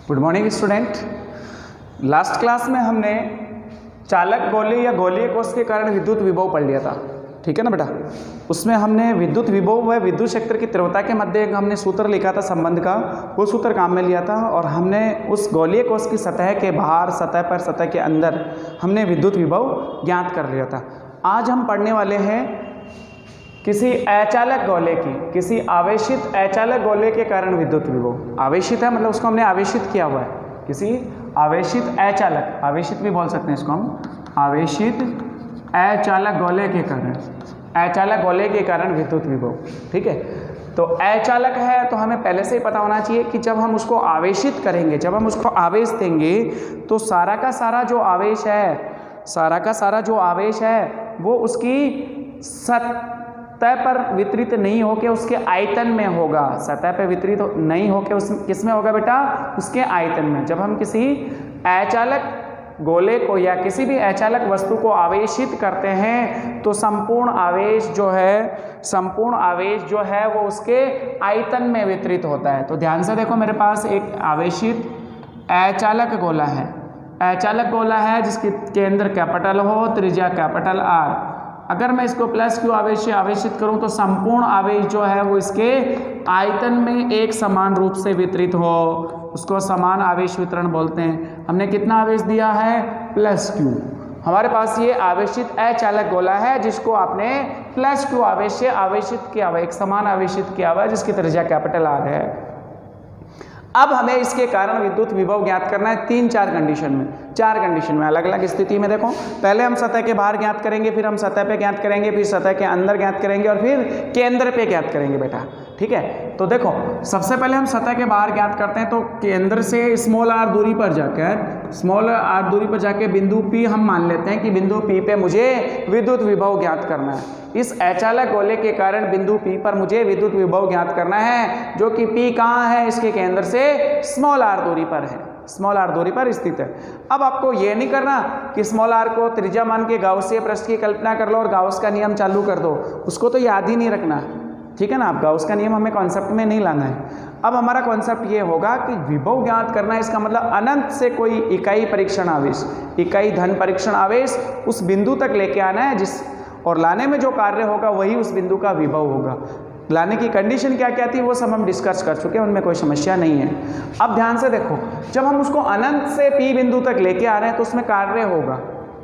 Good morning student. Last class में हमने चालक गोले या गोलीय कोष के कारण विद्युत विभव पढ़ लिया था, ठीक है ना बेटा। उसमें हमने विद्युत विभव व विद्युत क्षेत्र की तीव्रता के मध्य एक हमने सूत्र लिखा था संबंध का, वो सूत्र काम में लिया था और हमने उस गोलीय कोष की सतह के बाहर, सतह पर, सतह के अंदर हमने विद्युत विभव ज्ञात कर लिया था। आज हम पढ़ने वाले हैं किसी अचालक गोले की, किसी आवेशित अचालक गोले के कारण विद्युत विभव। आवेशित है मतलब उसको हमने आवेशित किया हुआ है, किसी आवेशित अचालक, आवेशित भी बोल सकते हैं इसको हम, आवेशित अचालक गोले के कारण, अचालक गोले के कारण विद्युत विभव, ठीक है। तो अचालक है तो हमें पहले से ही पता होना चाहिए कि जब हम उसको आवेशित करेंगे, जब हम उसको आवेश देंगे तो सारा का सारा जो आवेश है, सारा का सारा जो आवेश है वो उसकी सतह पर वितरित नहीं होके उसके आयतन में होगा। सतह पर वितरित नहीं होके उस किस में होगा बेटा? उसके आयतन में। जब हम किसी अचालक गोले को या किसी भी अचालक वस्तु को आवेशित करते हैं तो संपूर्ण आवेश जो है वो उसके आयतन में वितरित होता है। तो ध्यान से देखो, मेरे पास एक आवेशित अचालक गोला है, अचालक गोला है जिसकी केंद्र कैपिटल हो, त्रिज्या कैपिटल आर। अगर मैं इसको प्लस क्यू आवेश से आवेशित करूं तो संपूर्ण आवेश जो है वो इसके आयतन में एक समान रूप से वितरित हो, उसको समान आवेश वितरण बोलते हैं। हमने कितना आवेश दिया है? Plus Q. हमारे पास ये आवेशित अचालक गोला है जिसको आपने प्लस क्यू आवेश से आवेशित किया हुआ, एक समान आवेशित किया हुआ है जिसकी त्रिज्या कैपिटल आर है। अब हमें इसके कारण विद्युत विभव ज्ञात करना है 3-4 कंडीशन में, 4 कंडीशन में, अलग अलग स्थिति में। देखो, पहले हम सतह के बाहर ज्ञात करेंगे, फिर हम सतह पे ज्ञात करेंगे, फिर सतह के अंदर ज्ञात करेंगे और फिर केंद्र पे ज्ञात करेंगे बेटा, ठीक है। तो देखो, सबसे पहले हम सतह के बाहर ज्ञात करते हैं तो केंद्र से स्मॉल आर दूरी पर जाकर बिंदु पी हम मान लेते हैं कि बिंदु पी पे मुझे विद्युत विभव ज्ञात करना है। इस अचालक गोले के कारण बिंदु पी पर मुझे विद्युत विभव ज्ञात करना है, जो कि पी कहाँ है? इसके केंद्र से स्मॉल आर दूरी पर है, स्मॉल आर दूरी पर स्थित है। अब आपको ये नहीं करना कि स्मॉल आर को त्रिज्या मान के गाउसीय पृष्ठ की कल्पना कर लो और गाउस का नियम चालू कर दो, उसको तो याद ही नहीं रखना, ठीक है ना। आप गाउस का नियम हमें कॉन्सेप्ट में नहीं लाना है। अब हमारा कॉन्सेप्ट ये होगा कि विभव ज्ञात करना है, इसका मतलब अनंत से कोई इकाई परीक्षण आवेश, इकाई धन परीक्षण आवेश उस बिंदु तक लेके आना है जिस, और लाने में जो कार्य होगा वही उस बिंदु का विभव होगा। लाने की कंडीशन क्या क्या थी वो सब हम डिस्कस कर चुके हैं, उनमें कोई समस्या नहीं है। अब ध्यान से देखो, जब हम उसको अनंत से पी बिंदु तक लेके आ रहे हैं तो उसमें कार्य होगा,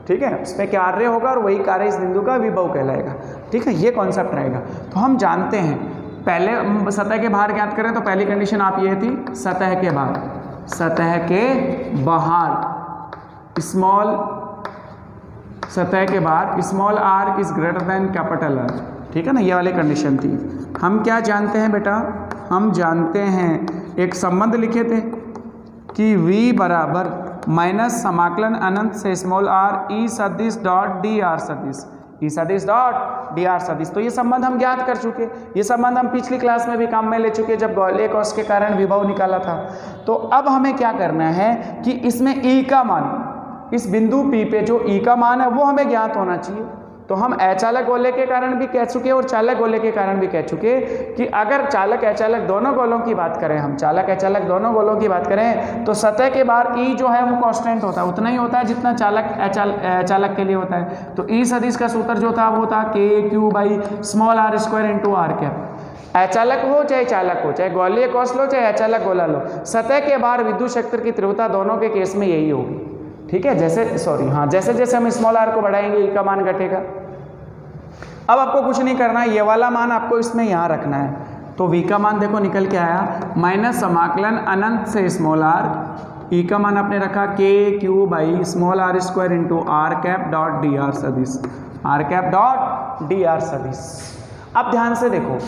ठीक है, उसमें कार्य होगा और वही कार्य इस बिंदु का विभव कहलाएगा, ठीक है। ये कॉन्सेप्ट रहेगा। तो हम जानते हैं, पहले सतह के बाहर ज्ञात करें तो पहली कंडीशन आप ये थी, सतह के बाहर, सतह के बाहर स्मॉल, सतह के बाहर small R is greater than capital R, ठीक है ना, ये वाली कंडीशन थी। हम क्या जानते हैं बेटा? हम जानते हैं, एक संबंध लिखे थे कि v बराबर माइनस समाकलन अनंत से स्मॉल आर ई सदिश डॉट डी आर सदिश, ई सदिश डॉट डी आर सदिश। तो ये संबंध हम ज्ञात कर चुके, ये संबंध हम पिछली क्लास में भी काम में ले चुके जब गोलीय कोष के कारण विभव निकाला था। तो अब हमें क्या करना है कि इसमें ई का मान, इस बिंदु P पे जो E का मान है वो हमें ज्ञात होना चाहिए। तो हम अचालक गोले के कारण भी कह चुके और चालक गोले के कारण भी कह चुके कि अगर चालक अचालक दोनों गोलों की बात करें, हम चालक अचालक दोनों गोलों की बात करें तो सतह के बाहर E जो है वो कांस्टेंट होता है, उतना ही होता है जितना चालक अचालक के लिए होता है। तो E सदिश का सूत्र जो था वो था KQ/r² × r कैप। अचालक हो चाहे चालक हो, चाहे गोलीय कोष लो चाहे अचालक गोला लो, सतह के बाहर विद्युत क्षेत्र की तीव्रता दोनों के केस में यही होगी, ठीक है। जैसे जैसे हम स्मॉल आर को बढ़ाएंगे ई का मान घटेगा। अब आपको कुछ नहीं करना है, ये वाला मान आपको इसमें यहाँ रखना है। तो v का मान देखो निकल के आया, माइनस समाकलन अनंत से स्मॉल आर, ई का मान आपने रखा KQ/r² × r cap dot D R सदिश, r cap dot D R सदिश। अब ध्यान से देखो,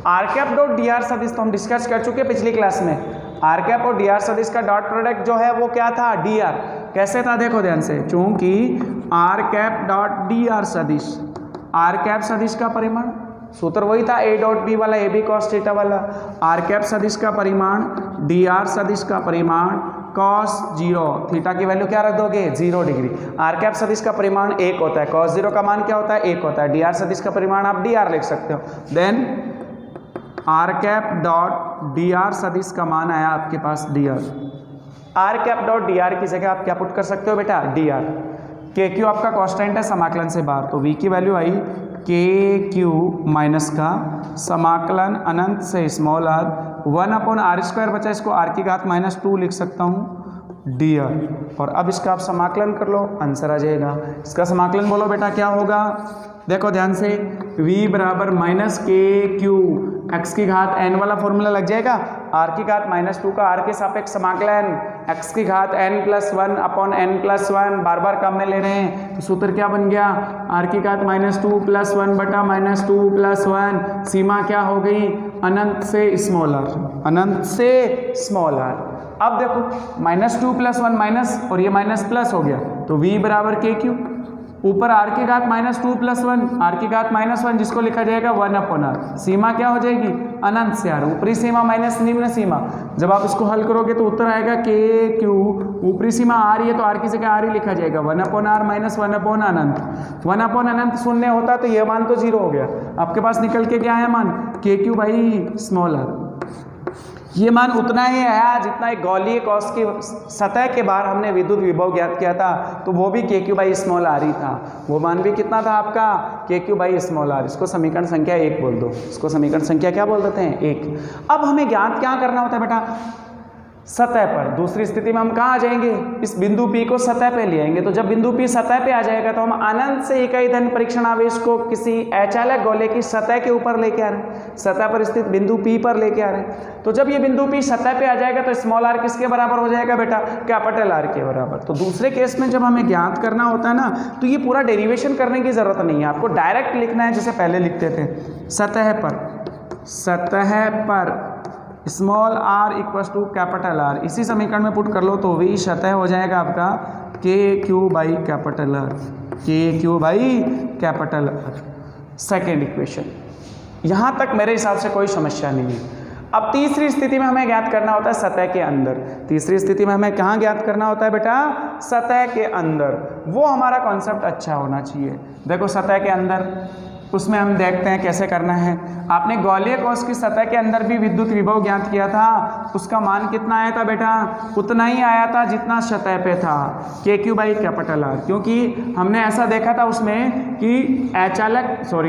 r cap dot D R सदिश तो हम डिस्कस कर चुके पिछली क्लास में। r कैप और डी आर सदिश का डॉट प्रोडक्ट जो है वो क्या था? D R. कैसे था देखो ध्यान से, चूंकि r cap dot D R सदिश, r कैप सदिश का परिमाण, सूत्र वही था a डॉट b वाला, ab cos थीटा वाला, r कैप सदिश का परिमाण, dr सदिश का परिमाण cos 0, थीटा की वैल्यू क्या रख दोगे? 0 डिग्री। r कैप सदिश का परिमाण 1 होता है, cos 0 का मान क्या होता है? 1 होता है। dr सदिश का परिमाण आप dr लिख सकते हो। Then r cap dot dr सदिश का मान आया आपके पास dr, R cap dot D R की जगह आप क्या पुट कर सकते हो बेटा, डी आर। के क्यू आपका कांस्टेंट है समाकलन से बाहर, तो वी की वैल्यू आई के क्यू माइनस का समाकलन अनंत से स्मॉल आर 1/r² बचा, इसको r की घात -2 लिख सकता हूँ डी आर। और अब इसका आप समाकलन कर लो, आंसर आ जाएगा। इसका समाकलन बोलो बेटा क्या होगा, देखो ध्यान से, v बराबर माइनस के क्यू एक्स की घात n वाला फॉर्मूला लग जाएगा, r की घात -2 का r के सापेक्ष समाकलन x की घात n+1/n+1, बार बार कम में ले रहे हैं तो सूत्र क्या बन गया, r की घात -2 + 1 बटा -2 + 1, सीमा क्या हो गई, अनंत से स्मॉल r, अनंत से स्मॉल r। अब देखो -2 + 1 माइनस और ये माइनस प्लस हो गया, तो v बराबर के क्यू, ऊपर r की घात -2 + 1, r की घात -1 जिसको लिखा जाएगा 1/r, सीमा क्या हो जाएगी, अनंत से r, ऊपरी सीमा माइनस निम्न सीमा। जब आप इसको हल करोगे तो उत्तर आएगा के क्यू, ऊपरी सीमा r है तो r की जगह r ही लिखा जाएगा, 1/r माइनस 1/अनंत, 1/अनंत शून्य होता तो ये मान तो 0 हो गया, आपके पास निकल के क्या है मान, के क्यू भाई स्मॉल r। ये मान उतना ही आया जितना एक गोलीय कोश की सतह के बाहर हमने विद्युत विभव ज्ञात किया था, तो वो भी के क्यू बाई स्मॉल आर ही था, वो मान भी कितना था आपका, के क्यू बाई स्मॉल आर। इसको समीकरण संख्या 1 बोल दो, इसको समीकरण संख्या क्या बोल देते हैं, 1। अब हमें ज्ञात क्या करना होता है बेटा, सतह पर। दूसरी स्थिति में हम कहाँ आ जाएंगे, इस बिंदु P को सतह पे ले आएंगे, तो जब बिंदु P सतह पे आ जाएगा तो हम अनंत से इकाई धन परीक्षण आवेश को किसी अचालक गोले की सतह के ऊपर लेके आ रहे हैं, सतह पर स्थित बिंदु P पर लेके आ रहे हैं। तो जब ये बिंदु P सतह पे आ जाएगा तो स्मॉल r किसके बराबर हो जाएगा बेटा, कैपिटल R के बराबर। तो दूसरे केस में जब हमें ज्ञात करना होता है ना, तो ये पूरा डेरिवेशन करने की जरूरत नहीं है, आपको डायरेक्ट लिखना है जैसे पहले लिखते थे, सतह पर small r equals to capital R, इसी समीकरण में पुट कर लो तो वही सतह हो जाएगा आपका के क्यू बाई कैपिटल R, के Q by capital R। Second equation, यहाँ तक मेरे हिसाब से कोई समस्या नहीं है। अब तीसरी स्थिति में हमें ज्ञात करना होता है सतह के अंदर। तीसरी स्थिति में हमें कहाँ ज्ञात करना होता है बेटा, सतह के अंदर। वो हमारा कॉन्सेप्ट अच्छा होना चाहिए। देखो सतह के अंदर, उसमें हम देखते हैं कैसे करना है। आपने गोलीय कोश की सतह के अंदर भी विद्युत विभव ज्ञात किया था, उसका मान कितना आया था बेटा, उतना ही आया था जितना सतह पे था, के क्यू बाई कैपिटल R। क्योंकि हमने ऐसा देखा था उसमें कि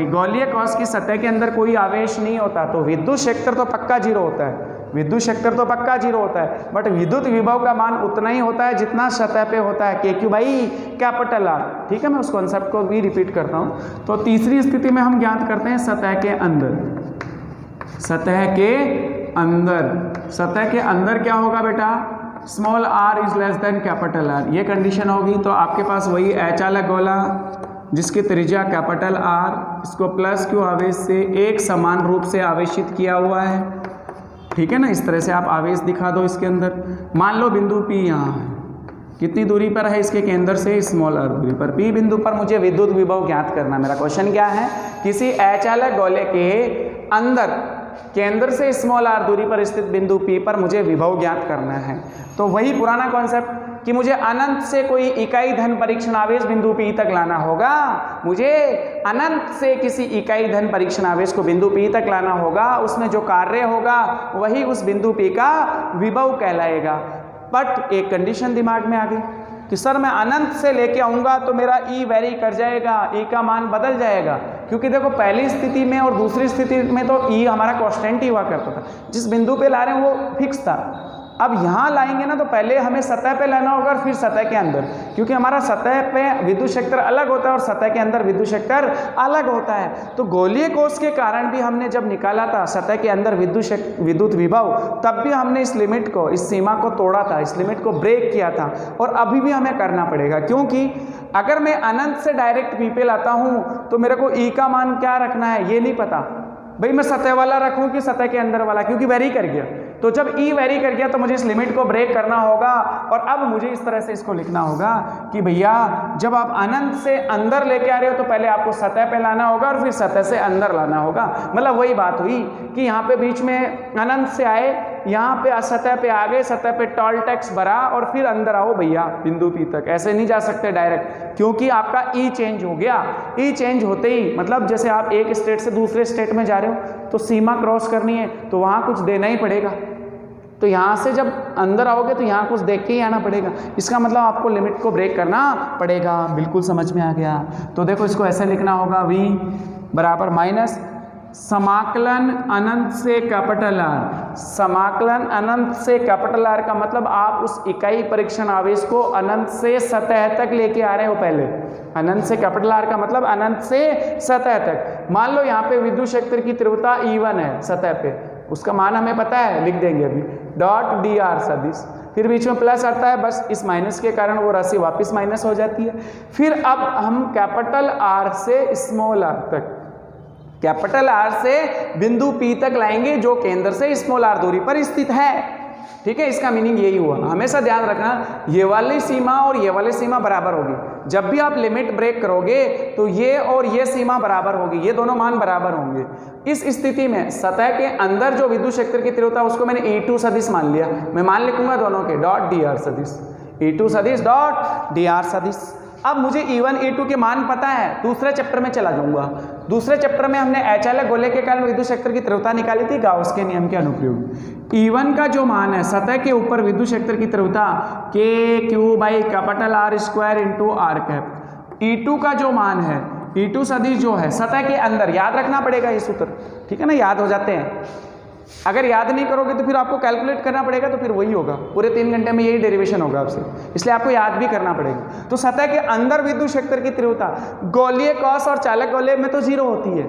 गोलीय कोश की सतह के अंदर कोई आवेश नहीं होता, तो विद्युत क्षेत्र तो पक्का 0 होता है, विद्युत क्षेत्र तो पक्का 0 होता है, बट विद्युत विभव का मान उतना ही होता है जितना सतह पे होता है, के क्यू बाई कैपिटल R। ठीक है, मैं उस कॉन्सेप्ट को भी रिपीट करता हूँ। तो तीसरी स्थिति में हम ज्ञात करते हैं सतह के अंदर। सतह के अंदर, सतह के अंदर क्या होगा बेटा, small r is less than capital R, ये कंडीशन होगी। तो आपके पास वही अचालक गोला जिसकी त्रिज्या कैपिटल R, इसको प्लस क्यू आवेश से एक समान रूप से आवेशित किया हुआ है। ठीक है ना, इस तरह से आप आवेश दिखा दो इसके अंदर। मान लो बिंदु P यहाँ है, कितनी दूरी पर है इसके केंद्र से, स्मॉल r दूरी पर। P बिंदु पर मुझे विद्युत विभव ज्ञात करना। मेरा क्वेश्चन क्या है, किसी अचालक गोले के अंदर केंद्र से स्मॉल r दूरी पर स्थित बिंदु P पर मुझे विभव ज्ञात करना है। तो वही पुराना कॉन्सेप्ट कि मुझे अनंत से कोई इकाई धन परीक्षण आवेश बिंदु P तक लाना होगा, मुझे अनंत से किसी इकाई धन परीक्षण आवेश को बिंदु P तक लाना होगा। उसमें जो कार्य होगा वही उस बिंदु P का विभव कहलाएगा। बट एक कंडीशन दिमाग में आ गई कि सर मैं अनंत से लेके आऊँगा तो मेरा ई वेरी कर जाएगा, ई का मान बदल जाएगा। क्योंकि देखो पहली स्थिति में और दूसरी स्थिति में तो ई हमारा कांस्टेंट ही हुआ करता था, जिस बिंदु पे ला रहे हैं वो फिक्स था। अब यहाँ लाएंगे ना तो पहले हमें सतह पे लाना होगा और फिर सतह के अंदर, क्योंकि हमारा सतह पे विद्युत क्षेत्र अलग होता है और सतह के अंदर विद्युत क्षेत्र अलग होता है। तो गोलीय कोश के कारण भी हमने जब निकाला था सतह के अंदर विद्युत विभव, तब भी हमने इस लिमिट को, इस सीमा को तोड़ा था, इस लिमिट को ब्रेक किया था। और अभी भी हमें करना पड़ेगा, क्योंकि अगर मैं अनंत से डायरेक्ट P पे लाता हूँ तो मेरे को ई का मान क्या रखना है ये नहीं पता। भाई मैं सतह वाला रखूं कि सतह के अंदर वाला, क्योंकि वेरी कर गया। तो जब ई वेरी कर गया तो मुझे इस लिमिट को ब्रेक करना होगा। और अब मुझे इस तरह से इसको लिखना होगा कि भैया जब आप अनंत से अंदर लेके आ रहे हो तो पहले आपको सतह पे लाना होगा और फिर सतह से अंदर लाना होगा। मतलब वही बात हुई कि यहाँ पे बीच में अनंत से आए, यहाँ पे सतह पे आ गए, सतह पे टॉल टैक्स भरा और फिर अंदर आओ भैया बिंदु P तक। ऐसे नहीं जा सकते डायरेक्ट, क्योंकि आपका ई चेंज हो गया। ई चेंज होते ही मतलब जैसे आप एक स्टेट से दूसरे स्टेट में जा रहे हो तो सीमा क्रॉस करनी है तो वहाँ कुछ देना ही पड़ेगा। तो यहाँ से जब अंदर आओगे तो यहाँ कुछ देख के ही आना पड़ेगा। इसका मतलब आपको लिमिट को ब्रेक करना पड़ेगा। बिल्कुल समझ में आ गया। तो देखो इसको ऐसे लिखना होगा, v बराबर माइनस समाकलन अनंत से कैपिटल आर। समाकलन अनंत से कैपिटल आर का मतलब आप उस इकाई परीक्षण आवेश को अनंत से सतह तक लेके आ रहे हो। पहले अनंत से कैपिटल आर का मतलब अनंत से सतह तक। मान लो यहाँ पे विद्युत क्षेत्र की तीव्रता E1 है सतह पे, उसका मान हमें पता है, लिख देंगे अभी, डॉट डी आर सदिश, फिर बीच में प्लस आता है, बस इस माइनस के कारण वो राशि वापस माइनस हो जाती है। फिर अब हम कैपिटल आर से स्मॉल आर तक, कैपिटल आर से बिंदु P तक लाएंगे जो केंद्र से स्मॉल आर दूरी पर स्थित है। ठीक है, इसका मीनिंग यही हुआ। हमेशा ध्यान रखना ये वाली सीमा और ये वाली सीमा बराबर होगी। जब भी आप लिमिट ब्रेक करोगे तो ये और ये सीमा बराबर होगी, ये दोनों मान बराबर होंगे। इस स्थिति में सतह के अंदर जो विद्युत क्षेत्र की तीव्रता उसको मैंने E2 सदिश मान लिया। मैं मान लिखूंगा दोनों के डॉट डी आर सदिश, E2 सदिश डॉट डी आर सदिश। अब मुझे E1 E2 के मान पता है, दूसरे चैप्टर में चला जाऊंगा। दूसरे चैप्टर में हमने अचालक गोले के कारण विद्युत क्षेत्र की तीव्रता निकाली थी गाउस के नियम के अनुप्रयोग। E1 का जो मान है सतह के ऊपर विद्युत क्षेत्र की तीव्रता KQ by capital R square into R cap. E2 का जो मान है, E2 सदिश जो है सतह के अंदर, याद रखना पड़ेगा ये सूत्र, ठीक है ना, याद हो जाते हैं। अगर याद नहीं करोगे तो फिर आपको कैलकुलेट करना पड़ेगा, तो फिर वही होगा, पूरे 3 घंटे में यही डेरिवेशन होगा आपसे, इसलिए आपको याद भी करना पड़ेगा। तो सतह के अंदर विद्युत क्षेत्र की तीव्रता गोलीय कॉस और चालक गोले में तो 0 होती है,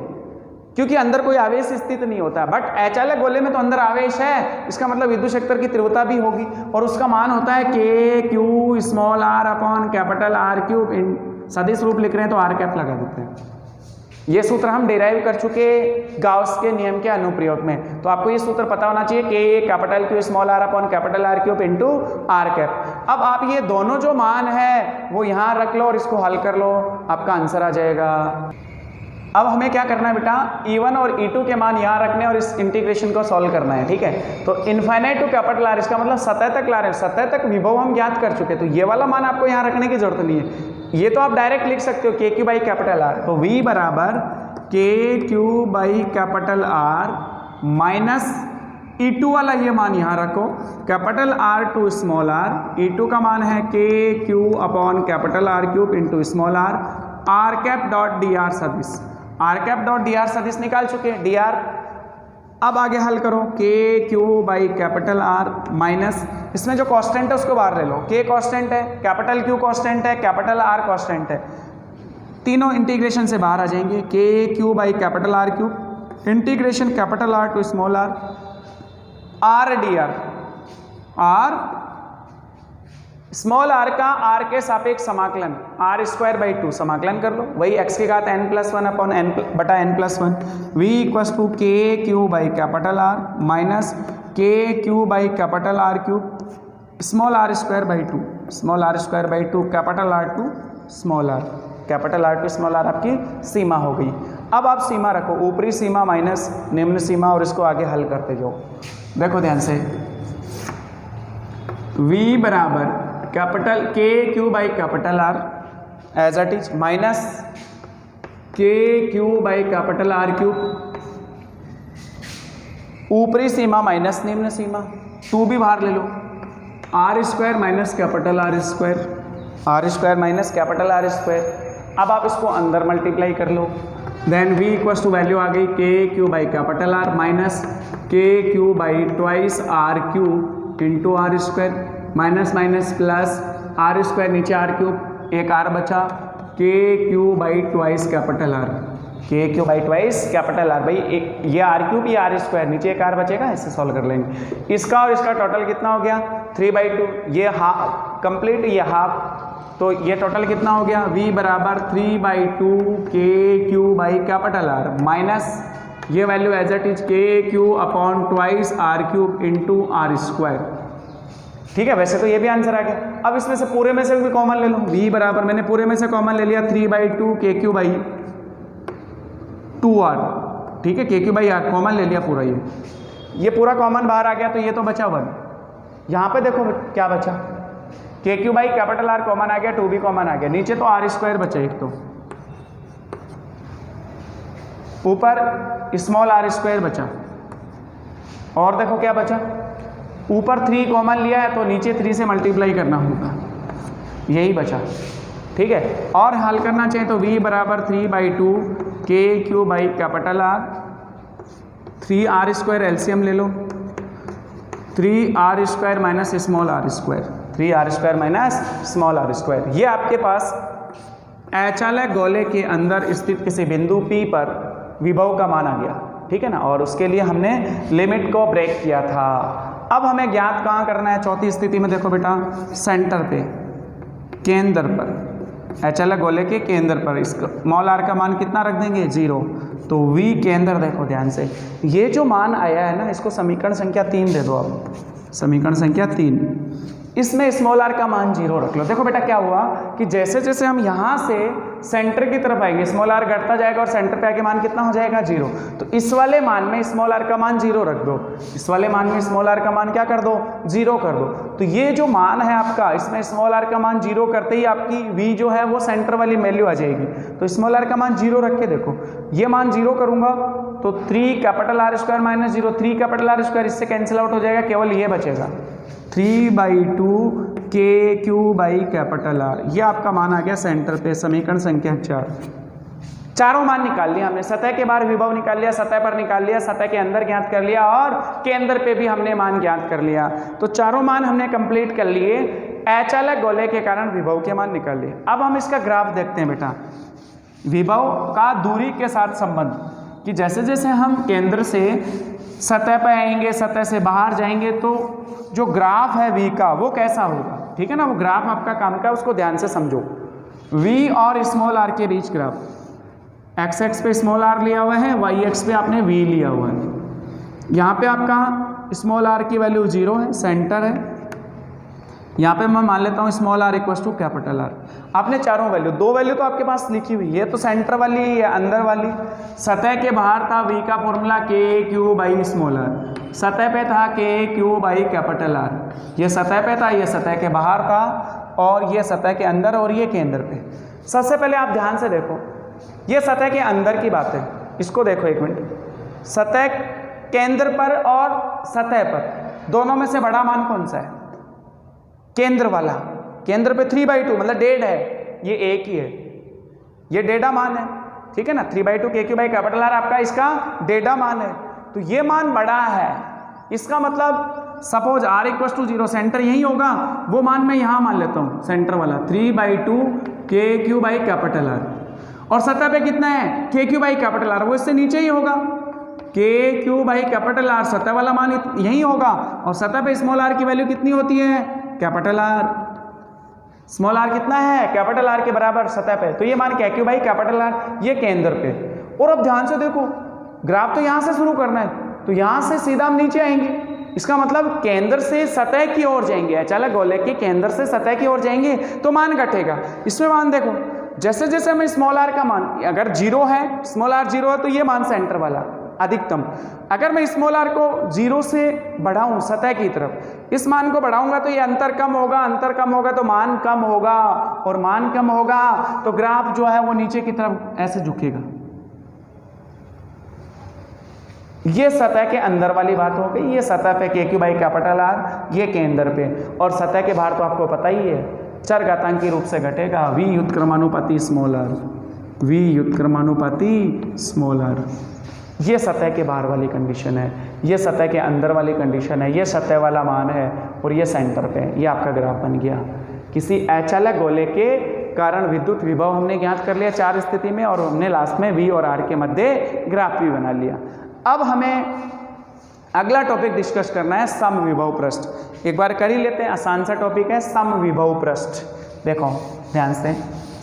क्योंकि अंदर कोई आवेश स्थित नहीं होता। बट अचालक गोले में तो अंदर आवेश है, इसका मतलब विद्युत क्षेत्र की तीव्रता भी होगी, और उसका मान होता है KQ small r upon capital R cube. इन सदिश रूप लिख रहे हैं तो आर कैप लगा देते हैं। ये सूत्र हम डिराइव कर चुके गाउस के नियम के अनुप्रयोग में, तो आपको ये सूत्र पता होना चाहिए K capital Q small r upon capital R cube into R cap. अब आप ये दोनों जो मान है वो यहाँ रख लो और इसको हल कर लो, आपका आंसर आ जाएगा। अब हमें क्या करना है बेटा, E1 और E2 के मान यहाँ रखने और इस इंटीग्रेशन को सॉल्व करना है। ठीक है, तो इनफाइनाइट टू कैपिटल R, इसका मतलब सतह तक ला रहे हैं, सतह तक विभव हम ज्ञात कर चुके, तो ये वाला मान आपको यहाँ रखने की जरूरत नहीं है, ये तो आप डायरेक्ट लिख सकते हो KQ बाई कैपिटल R। तो V बराबर KQ by capital R minus E2 वाला ये मान यहाँ रखो, capital R to small r, E2 का मान है KQ upon capital R cube into small r, R cap dot D R सदिश, R cap dot D R सदिश निकाल चुके हैं, डी आर। अब आगे हल करो, KQ by capital R minus, इसमें जो कांस्टेंट है उसको बाहर ले लो, K कांस्टेंट है, कैपिटल Q कांस्टेंट है, कैपिटल R कांस्टेंट है, तीनों इंटीग्रेशन से बाहर आ जाएंगे। KQ by capital R cube integration capital R to small r, R d r, R small r का r के सापेक्ष समाकलन r स्क्वायर बाई 2 समाकलन कर लो, वही x की घात n+1 अपॉन n बटा n+1। v equals to KQ by capital R minus KQ by capital R cube small r square by 2, small r square by 2 capital R to small r, capital R to small r आपकी सीमा हो गई। अब आप सीमा रखो, ऊपरी सीमा minus निम्न सीमा, और इसको आगे हल करते जाओ। देखो ध्यान से, v बराबर capital KQ by capital R as it is minus KQ by capital R cube, ऊपरी सीमा माइनस निम्न सीमा, 2 भी बाहर ले लो, R square minus capital R square, R square minus capital R square. अब आप इसको अंदर मल्टीप्लाई कर लो, then v equals to value आ गई KQ by capital R minus KQ by twice R cube into R square, minus minus plus R square, नीचे R cube, एक R बचा, KQ by twice capital R, KQ by twice capital R। भाई ये R cube, ये R square, नीचे एक R बचेगा, इससे सॉल्व कर लेंगे। इसका और इसका टोटल कितना हो गया 3/2, ये हाफ कंप्लीट, ये हाफ, तो ये टोटल कितना हो गया, v बराबर 3/2 KQ by capital R minus ये value as it is KQ upon twice R cube into R square. ठीक है, वैसे तो ये भी आंसर आ गया। अब इसमें से पूरे में से भी कॉमन ले लो, v बराबर मैंने पूरे में से कॉमन ले लिया 3/2 KQ बाई 2R, ठीक है, KQ बाई R कॉमन ले लिया पूरा, ये पूरा कॉमन बाहर आ गया, तो ये तो बचा 1। यहाँ पे देखो क्या बचा, KQ by capital R common आ गया, 2 भी कॉमन आ गया, नीचे तो R स्क्वायर बचा एक, तो ऊपर स्मॉल r स्क्वायर बचा, और देखो क्या बचा ऊपर 3 कॉमन लिया है तो नीचे 3 से मल्टीप्लाई करना होगा, यही बचा। ठीक है, और हल करना चाहिए तो v बराबर 3/2 KQ by capital R, 3r² LCM ले लो, 3r² minus small r², 3r² minus small r²। ये आपके पास अचालक गोले के अंदर स्थित किसी बिंदु P पर विभव का मान आ गया। ठीक है ना, और उसके लिए हमने लिमिट को ब्रेक किया था। अब हमें ज्ञात कहाँ करना है, चौथी स्थिति में देखो बेटा, सेंटर पे, केंद्र पर, अचालक गोले के केंद्र पर इसका स्मॉल r का मान कितना रख देंगे, 0। तो v केंद्र देखो ध्यान से, ये जो मान आया है ना, इसको समीकरण संख्या 3 दे दो। अब समीकरण संख्या 3, इसमें स्मॉल r का मान 0 रख लो। देखो बेटा क्या हुआ कि जैसे जैसे हम यहाँ से सेंटर की तरफ आएंगे स्मॉल r घटता जाएगा और सेंटर पे आके मान कितना हो जाएगा, 0। तो इस वाले मान में स्मॉल r का मान 0 रख दो, इस वाले मान में स्मॉल r का मान क्या कर दो, 0 कर दो। तो ये जो मान है आपका, इसमें स्मॉल r का मान 0 करते ही आपकी v जो है वो सेंटर वाली वैल्यू आ जाएगी। तो स्मॉल r का मान 0 रख के देखो, ये मान 0 करूंगा तो 3 capital R² minus 0, 3 capital R², इससे कैंसिल आउट हो जाएगा, केवल ये बचेगा 3/2 KQ बाई कैपिटल R। ये आपका मान आ गया सेंटर पे, समीकरण संख्या 4। चारों मान निकाल लिया हमने, सतह के बाहर विभव निकाल लिया, सतह पर निकाल लिया, सतह के अंदर ज्ञात कर लिया और केंद्र पे भी हमने मान ज्ञात कर लिया। तो चारों मान हमने कंप्लीट कर लिए, अचालक गोले के कारण विभव के मान निकाल लिए। अब हम इसका ग्राफ देखते हैं बेटा, विभव का दूरी के साथ संबंध, कि जैसे जैसे हम केंद्र से सतह पर आएंगे, सतह से बाहर जाएंगे, तो जो ग्राफ है v का वो कैसा होगा। ठीक है ना, वो ग्राफ आपका काम का, उसको ध्यान से समझो। v और स्मॉल r के बीच ग्राफ, एक्स एक्स पे स्मॉल r लिया हुआ है, वाई एक्स पे आपने v लिया हुआ है। यहाँ पे आपका स्मॉल r की वैल्यू 0 है, सेंटर है। यहाँ पे मैं मान लेता हूँ small r equal to capital R। आपने चारों वैल्यू, 2 वैल्यू तो आपके पास लिखी हुई है, तो सेंटर वाली या अंदर वाली। सतह के बाहर था v का formula KQ by small r, सतह पे था KQ बाई कैपिटल R। ये सतह पे था, ये सतह के बाहर था, और ये सतह के अंदर, और ये केंद्र पे। सबसे पहले आप ध्यान से देखो, ये सतह के अंदर की बात है, इसको देखो एक मिनट। सतह केंद्र पर और सतह पर दोनों में से बड़ा मान कौन सा है, केंद्र वाला। केंद्र पे 3/2 मतलब डेढ़ है, ये एक ही है, ये डेढ़ा मान है। ठीक है ना, 3/2 KQ बाई कैपिटल R आपका इसका डेढ़ा मान है, तो ये मान बड़ा है। इसका मतलब suppose R equal to 0, centre यही होगा, वो मान मैं यहाँ मान लेता हूँ सेंटर वाला 3/2 KQ बाई कैपिटल R। और सतह पे कितना है, KQ बाई कैपिटल R, वो इससे नीचे ही होगा, KQ बाई कैपिटल R, सतह वाला मान यही होगा। और सतह पे स्मॉल r की वैल्यू कितनी होती है, कैपिटल R। स्मॉल r कितना है, कैपिटल R के बराबर सतह पे, तो ये मान KQ बाई कैपिटल R, ये केंद्र पे। और अब ध्यान से देखो, ग्राफ तो यहाँ से शुरू करना है, तो यहाँ से सीधा हम नीचे आएंगे। इसका मतलब केंद्र से सतह की ओर जाएंगे, अचालक गोले के केंद्र से सतह की ओर जाएंगे तो मान घटेगा। इसमें मान देखो, जैसे जैसे हमें स्मॉल r का मान, अगर 0 है, स्मॉल r 0 है, तो ये मान सेंटर वाला अधिकतम। अगर मैं स्मॉल r को 0 से बढ़ाऊं सतह की तरफ, इस मान को बढ़ाऊंगा तो ये अंतर कम होगा, अंतर कम होगा तो मान कम होगा, और मान कम होगा तो ग्राफ जो है वो नीचे की तरफ ऐसे झुकेगा। ये सतह के अंदर वाली बात हो गई, ये सतह पे KQ बाई कैपिटल R, ये केंद्र पे। और सतह के बाहर तो आपको पता ही है, चरघातांकी रूप से घटेगा, v व्युत्क्रमानुपाती स्मॉल r, v व्युत्क्रमानुपाती स्मॉल r। ये सतह के बाहर वाली कंडीशन है, ये सतह के अंदर वाली कंडीशन है, ये सतह वाला मान है, और ये सेंटर पे है। ये आपका ग्राफ बन गया। किसी अचालक गोले के कारण विद्युत विभव हमने ज्ञात कर लिया 4 स्थिति में, और हमने लास्ट में v और r के मध्य ग्राफ भी बना लिया। अब हमें अगला टॉपिक डिस्कस करना है, समविभव पृष्ठ। एक बार कर ही लेते हैं, आसान सा टॉपिक है समविभव पृष्ठ। देखो ध्यान से,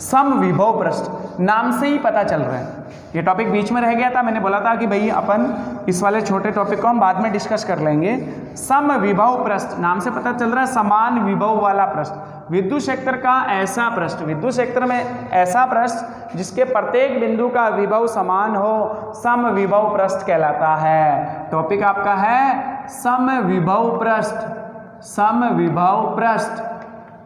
समविभव पृष्ठ नाम से ही पता चल रहा है, ये टॉपिक बीच में रह गया था। मैंने बोला था कि भाई अपन इस वाले छोटे टॉपिक को हम बाद में डिस्कस कर लेंगे। समविभव पृष्ठ नाम से पता चल रहा है समान विभव वाला पृष्ठ, विद्युत क्षेत्र का ऐसा पृष्ठ, विद्युत क्षेत्र में ऐसा पृष्ठ जिसके प्रत्येक बिंदु का विभव समान हो, समविभव पृष्ठ कहलाता है। टॉपिक आपका है समविभव पृष्ठ, समविभव पृष्ठ,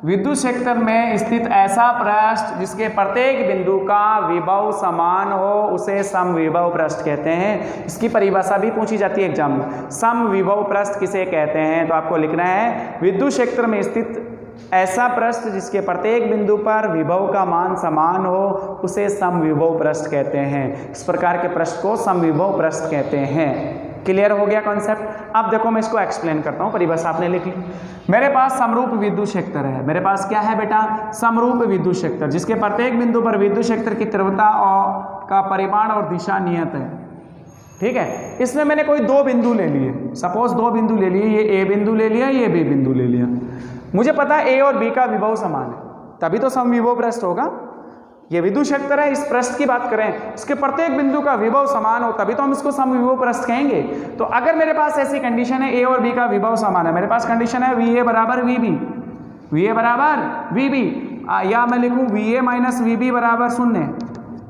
विद्युत क्षेत्र में स्थित ऐसा पृष्ठ जिसके प्रत्येक बिंदु का विभव समान हो उसे समविभव पृष्ठ कहते हैं। इसकी परिभाषा भी पूछी जाती है एग्जाम में, समविभव पृष्ठ किसे कहते हैं। तो आपको लिखना है विद्युत क्षेत्र में स्थित ऐसा पृष्ठ जिसके प्रत्येक बिंदु पर विभव का मान समान हो उसे समविभव पृष्ठ कहते हैं। इस प्रकार के पृष्ठ को समविभव पृष्ठ कहते हैं। क्लियर हो गया कॉन्सेप्ट। अब देखो मैं इसको एक्सप्लेन करता हूँ, परिभाषा आपने लिख ली। मेरे पास समरूप विद्युत क्षेत्र है, मेरे पास क्या है बेटा, समरूप विद्युत क्षेत्र जिसके प्रत्येक बिंदु पर विद्युत क्षेत्र की तीव्रता और का परिमाण और दिशा नियत है। ठीक है, इसमें मैंने कोई दो बिंदु ले लिए, सपोज दो बिंदु ले लिए, ये ए बिंदु ले लिया, ये बी बिंदु ले लिया। मुझे पता है ए और बी का विभव समान है, तभी तो समविभव पृष्ठ होगा। ये विद्युत क्षेत्र है, इस पृष्ठ की बात करें, इसके प्रत्येक बिंदु का विभव समान हो तभी तो हम इसको समविभव पृष्ठ कहेंगे। तो अगर मेरे पास ऐसी कंडीशन है ए और बी का विभव समान है, मेरे पास कंडीशन है वी ए बराबर वी बी, वी ए बराबर वी बी, या मैं लिखूं V A minus V B बराबर शून्य,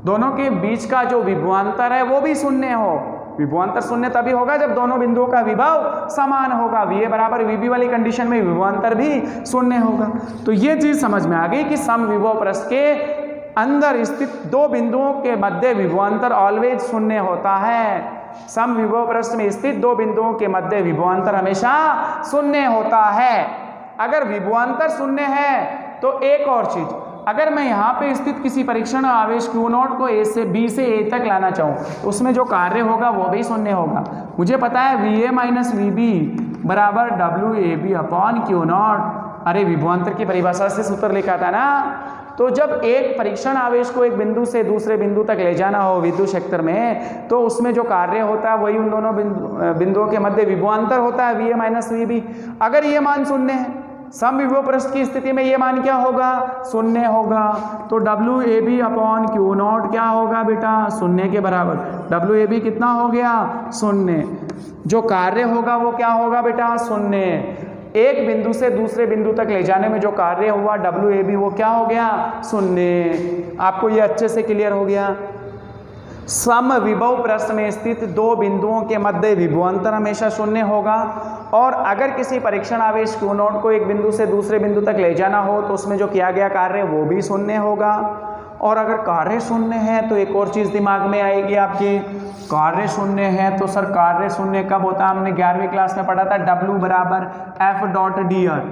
दोनों के बीच का जो विभवांतर है वो भी शून्य हो। विभवांतर शून्य तभी होगा जब दोनों बिंदुओं का विभव समान होगा। वी ए बराबर वी बी वाली कंडीशन में विभवांतर भी शून्य होगा। तो ये चीज समझ में आ गई कि समविभव पृष्ठ के अंदर स्थित दो बिंदुओं के मध्य विभवांतर ऑलवेज शून्य होता है। समविभव पृष्ठ में स्थित दो बिंदुओं के मध्य विभवांतर हमेशा शून्य होता है। अगर विभवांतर शून्य है तो एक और चीज, अगर मैं यहाँ पे स्थित किसी परीक्षण आवेश Q0 को ए से बी से ए तक लाना चाहूँ तो उसमें जो कार्य होगा वो भी शून्य होगा। मुझे पता है V A minus V B बराबर W A B upon Q0। अरे विभवांतर की परिभाषा से सूत्र लिखा था ना। तो जब एक परीक्षण आवेश को एक बिंदु से दूसरे बिंदु तक ले जाना हो विद्युत क्षेत्र में, तो उसमें जो कार्य होता है वही उन दोनों बिंदुओं के मध्य विभवांतर होता है V A minus V B. अगर ये मान शून्य है, समविभव पृष्ठ की स्थिति में ये मान क्या होगा, शून्य होगा। तो W A B upon Q0 क्या होगा बेटा, शून्य के बराबर। डब्ल्यू ए बी कितना हो गया, शून्य। जो कार्य होगा वो क्या होगा बेटा, शून्य। एक बिंदु से दूसरे बिंदु तक ले जाने में जो कार्य हुआ डब्ल्यू ए बी वो क्या हो गया, शून्य। आपको ये अच्छे से क्लियर हो गया। समविभव पृष्ठ में स्थित दो बिंदुओं के मध्य विभवांतर हमेशा शून्य होगा। और अगर किसी परीक्षण आवेश Q0 को एक बिंदु से दूसरे बिंदु तक ले जाना हो तो उसमें जो किया गया कार्य वो भी शून्य होगा। और अगर कार्य शून्य है तो एक और चीज दिमाग में आएगी आपके, कार्य शून्य है तो सर कार्य शून्य कब होता है, हमने 11वीं क्लास में पढ़ा था W बराबर एफ डॉट डी आर।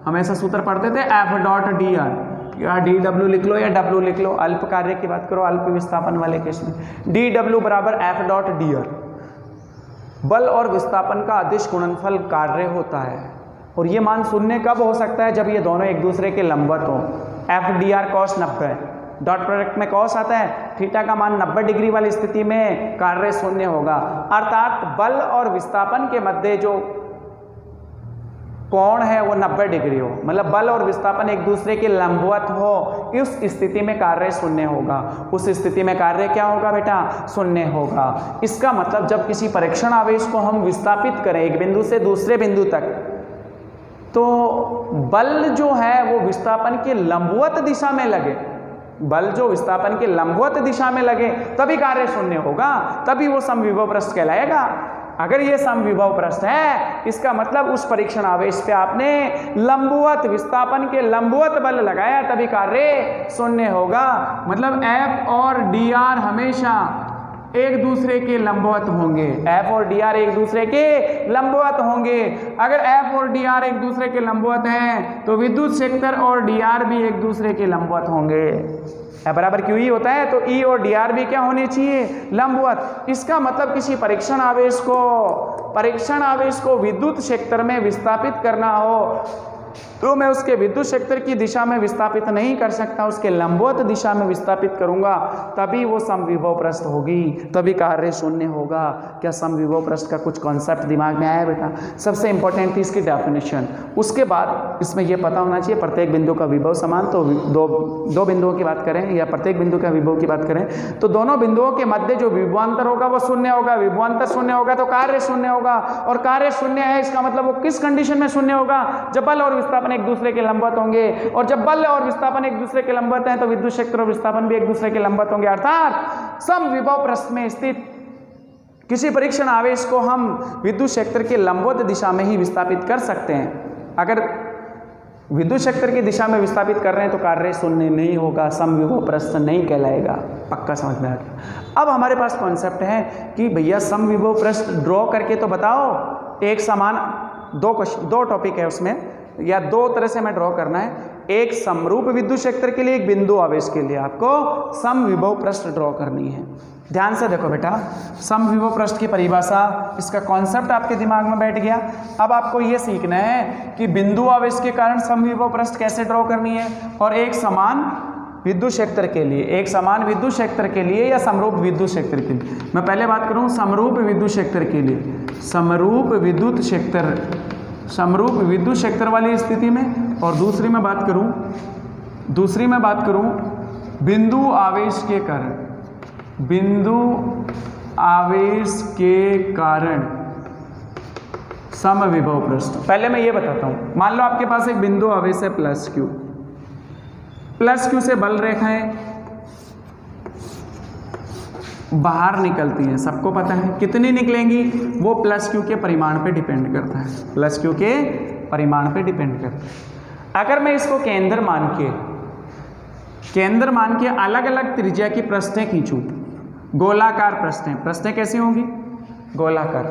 हमेशा सूत्र पढ़ते थे एफ डॉट डी आर, या डी डब्ल्यू लिख लो या डब्ल्यू लिख लो, अल्प कार्य की बात करो, अल्प विस्थापन वाले केस में डी डब्ल्यू बराबर एफ डॉट डी आर। बल और विस्थापन का अदिश गुणनफल कार्य होता है। और ये मान शून्य कब हो सकता है, जब ये दोनों एक दूसरे के लंबवत हो। F D R cos 90, dot product में कॉस आता है, थीटा का मान 90 डिग्री वाली स्थिति में कार्य शून्य होगा। अर्थात बल और विस्थापन के मध्य जो कोण है वो 90 डिग्री हो, मतलब बल और विस्थापन एक दूसरे के लंबवत हो, उस स्थिति में कार्य शून्य होगा। उस स्थिति में कार्य क्या होगा बेटा, शून्य होगा। इसका मतलब जब किसी परीक्षण आवेश को हम विस्थापित करें एक बिंदु से दूसरे बिंदु तक, तो बल जो है वो विस्थापन के लंबवत दिशा में लगे, बल जो विस्थापन के लंबवत दिशा में लगे तभी कार्य शून्य होगा, तभी वो समविभव पृष्ठ कहलाएगा। अगर ये समविभव पृष्ठ है, इसका मतलब उस परीक्षण आवेश पे आपने लंबवत विस्थापन के लंबवत बल लगाया तभी कार्य शून्य होगा। मतलब F और DR हमेशा एक दूसरे के लंबवत होंगे, F और DR एक दूसरे के लंबवत होंगे। अगर F और DR एक दूसरे के लंबवत हैं तो विद्युत क्षेत्र और DR भी एक दूसरे के लंबवत होंगे। F बराबर QE होता है तो E और DR भी क्या होने चाहिए, लंबवत। इसका मतलब किसी परीक्षण आवेश को विद्युत क्षेत्र में विस्थापित करना हो तो मैं उसके विद्युत क्षेत्र की दिशा में विस्थापित नहीं कर सकता, उसके लंबवत दिशा में विस्थापित करूंगा, तभी वो समविभव पृष्ठ होगी, तभी कार्य शून्य होगा। क्या समविभव पृष्ठ का कुछ कॉन्सेप्ट दिमाग में आया बेटा? सबसे इंपॉर्टेंट थी इसकी डेफिनेशन। उसके बाद इसमें यह पता होना चाहिए प्रत्येक बिंदु का विभव समान। तो दो बिंदुओं की बात करें या प्रत्येक बिंदु का विभव की बात करें तो दोनों बिंदुओं के मध्य जो विभवांतर होगा वो शून्य होगा। विभवांतर शून्य होगा तो कार्य शून्य होगा, और कार्य शून्य है इसका मतलब वो किस कंडीशन में शून्य होगा, जब बल और विस्थापन एक दूसरे के लंबवत होंगे। और जब बल और विस्थापन एक दूसरे के लंबवत हैं तो विद्युत क्षेत्र और विस्थापन भी एक दूसरे के लंबवत होंगे। अर्थात समविभव पृष्ठ में स्थित किसी परीक्षण आवेश को हम विद्युत क्षेत्र के लंबवत दिशा में ही विस्थापित कर सकते हैं। अगर विद्युत क्षेत्र की दिशा में विस्थापित कर रहे हैं तो कार्य शून्य नहीं होगा, समविभव प्रस्थ नहीं कहलाएगा। पक्का समझ में आ गया। अब हमारे पास कॉन्सेप्ट है कि भैया समविभव प्रस्थ ड्रॉ करके तो बताओ। एक समान दो टॉपिक है उसमें, या दो तरह से हमें ड्रॉ करना है। एक समरूप विद्युत क्षेत्र के लिए, एक बिंदु आवेश के लिए आपको समविभव प्रस्थ ड्रॉ करनी है। ध्यान से देखो बेटा, समविभव प्रस्थ की परिभाषा, इसका कॉन्सेप्ट आपके दिमाग में बैठ गया। अब आपको ये सीखना है कि बिंदु आवेश के कारण समविभव प्रस्थ कैसे ड्रॉ करनी है, और एक समान विद्युत क्षेत्र के लिए, एक समान विद्युत क्षेत्र के लिए या समरूप विद्युत क्षेत्र के लिए। मैं पहले बात करूं समरूप विद्युत क्षेत्र के लिए, समरूप विद्युत क्षेत्र वाली स्थिति में, और दूसरी मैं बात करूं बिंदु आवेश के कारण, बिंदु आवेश के कारण समविभव प्रस्थ। पहले मैं ये बताता हूं, मान लो आपके पास एक बिंदु आवेश है प्लस क्यू से बल रेखाएं बाहर निकलती हैं, सबको पता है। कितनी निकलेंगी वो प्लस क्यू के परिमाण पे डिपेंड करता है, प्लस क्यू के परिमाण पे डिपेंड करता है। अगर मैं इसको केंद्र मान के अलग अलग त्रिज्या की प्रस्थें खींचूं, गोलाकार प्रस्थें कैसी होंगी? गोलाकार।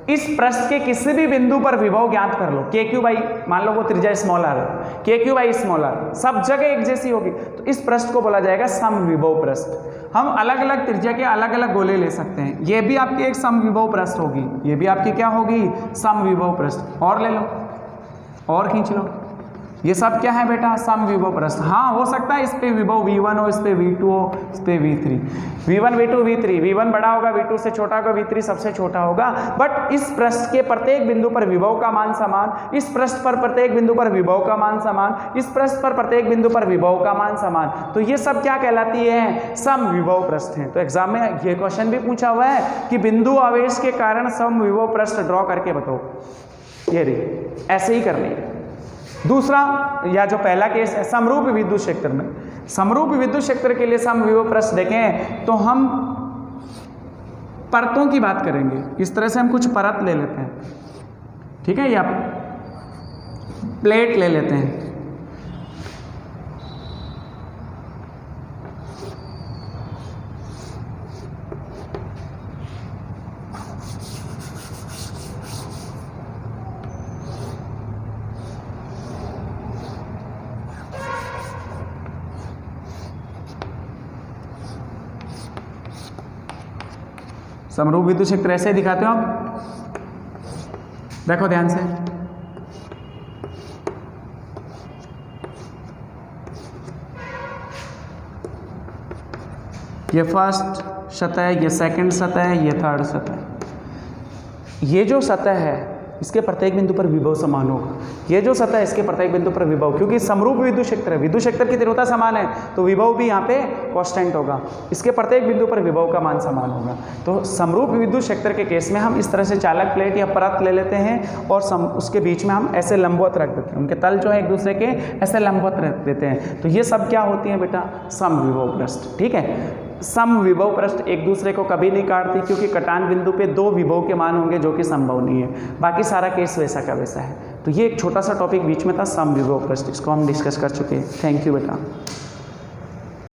इस प्रस्थ के किसी भी बिंदु पर विभव ज्ञात कर लो, के क्यू बाई, मान लो वो त्रिज्या स्मॉल आर, के क्यू बाई स्मॉल आर, सब जगह एक जैसी होगी, तो इस प्रस्थ को बोला जाएगा समविभव प्रस्थ। हम अलग अलग त्रिज्या के अलग अलग गोले ले सकते हैं, ये भी आपकी एक समविभव प्रस्थ होगी, ये भी आपकी क्या होगी? समविभव प्रस्थ। और ले लो, और खींच लो, ये सब क्या है बेटा? समविभव प्रस्थ। हाँ, हो सकता है इस पे विभव V1 हो, इस पे V2 हो, इस पे V3, V1 V2 V3, V1 बड़ा होगा, V2 से छोटा होगा, V3 सबसे छोटा होगा। बट इस प्रस्थ के प्रत्येक बिंदु पर विभव का मान समान, इस प्रस्थ पर प्रत्येक बिंदु पर विभव का मान समान, इस प्रस्थ पर प्रत्येक बिंदु पर विभव का मान समान, तो ये सब क्या कहलाती है? समविभव प्रस्थ है। तो एग्जाम में ये क्वेश्चन भी पूछा हुआ है कि बिंदु आवेश के कारण समविभव प्रस्थ ड्रॉ करके बताओ। ये रही, ऐसे ही करनी है। दूसरा या जो पहला केस है समरूप विद्युत क्षेत्र में, समरूप विद्युत क्षेत्र के लिए समविभव प्रस्थ देखें तो हम परतों की बात करेंगे। इस तरह से हम कुछ परत ले लेते हैं, ठीक है, या प्लेट ले लेते हैं। समरूप विद्युत क्षेत्र ऐसे दिखाते हो आप, देखो ध्यान से। ये फर्स्ट सतह है, ये सेकंड सतह है, ये थर्ड सतह है। ये जो सतह है इसके प्रत्येक बिंदु पर विभव समान होगा, ये जो सतह है इसके प्रत्येक बिंदु पर विभव, क्योंकि समरूप विद्युत क्षेत्र है, विद्युत क्षेत्र की तीव्रता समान है तो विभव भी यहाँ पे कांस्टेंट होगा, इसके प्रत्येक बिंदु पर विभव का मान समान होगा। तो समरूप विद्युत क्षेत्र के केस में हम इस तरह से चालक प्लेट या परत ले लेते हैं और उसके बीच में हम ऐसे लंबवत रख देते हैं, उनके तल जो है एक दूसरे के ऐसे लंबवत रख देते हैं। तो ये सब क्या होती है बेटा? समविभव प्रस्थ। ठीक है, समविभव प्रस्थ एक दूसरे को कभी नहीं काटती, क्योंकि कटान बिंदु पे दो विभव के मान होंगे जो कि संभव नहीं है। बाकी सारा केस वैसा का वैसा है। तो ये एक छोटा सा टॉपिक बीच में था, समविभव प्रस्थ, इसको हम डिस्कस कर चुके हैं। थैंक यू बेटा।